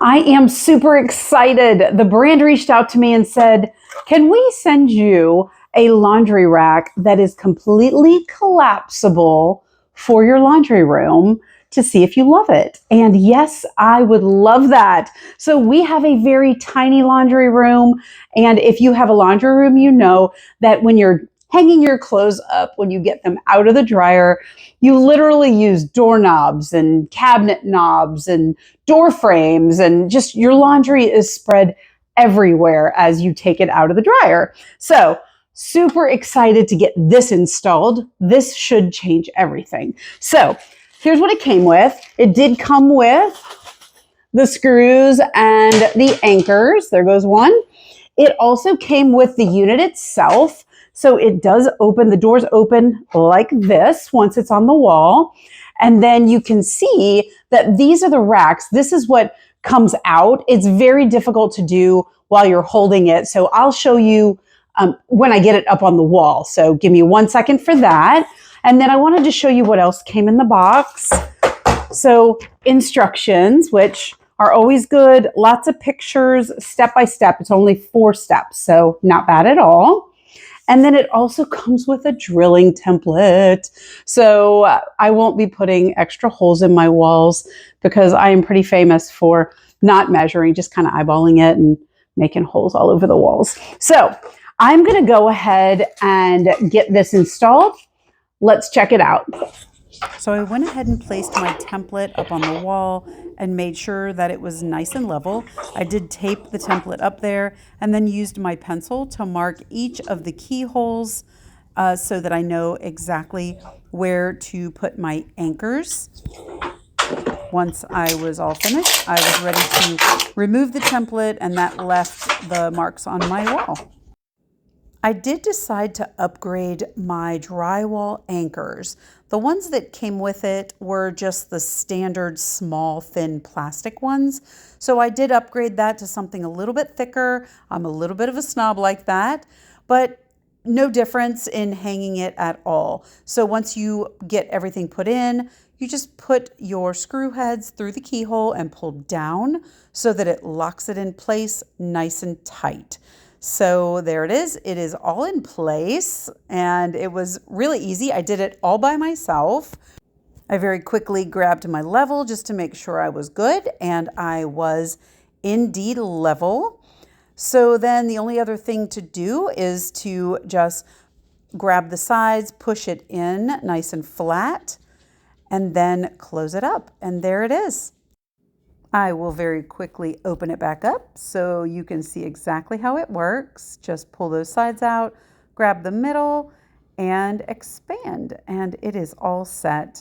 I am super excited. The brand reached out to me and said, can we send you a laundry rack that is completely collapsible for your laundry room to see if you love it? And yes, I would love that. So we have a very tiny laundry room. And if you have a laundry room, you know that when you're hanging your clothes up, when you get them out of the dryer, you literally use doorknobs and cabinet knobs and door frames, and just your laundry is spread everywhere as you take it out of the dryer. So super excited to get this installed. This should change everything. So here's what it came with. It did come with the screws and the anchors. There goes one. It also came with the unit itself. So it does open, the doors open like this once it's on the wall. And then you can see that these are the racks. This is what comes out. It's very difficult to do while you're holding it. So I'll show you when I get it up on the wall. So give me 1 second for that. And then I wanted to show you what else came in the box. So instructions, which are always good. Lots of pictures, step by step. It's only 4 steps, so not bad at all. And then it also comes with a drilling template. So I won't be putting extra holes in my walls because I am pretty famous for not measuring, just kind of eyeballing it and making holes all over the walls. So I'm going to go ahead and get this installed. Let's check it out. So I went ahead and placed my template up on the wall and made sure that it was nice and level. I did tape the template up there and then used my pencil to mark each of the keyholes so that I know exactly where to put my anchors. Once I was all finished, I was ready to remove the template, and that left the marks on my wall. I did decide to upgrade my drywall anchors. The ones that came with it were just the standard small, thin plastic ones. So I did upgrade that to something a little bit thicker. I'm a little bit of a snob like that, but no difference in hanging it at all. So once you get everything put in, you just put your screw heads through the keyhole and pull down so that it locks it in place nice and tight. So there it is. It is all in place, and it was really easy. I did it all by myself. I very quickly grabbed my level just to make sure I was good, and I was indeed level. So then the only other thing to do is to just grab the sides, push it in nice and flat, and then close it up. And there it is. I will very quickly open it back up so you can see exactly how it works. Just pull those sides out, grab the middle, and expand, and it is all set.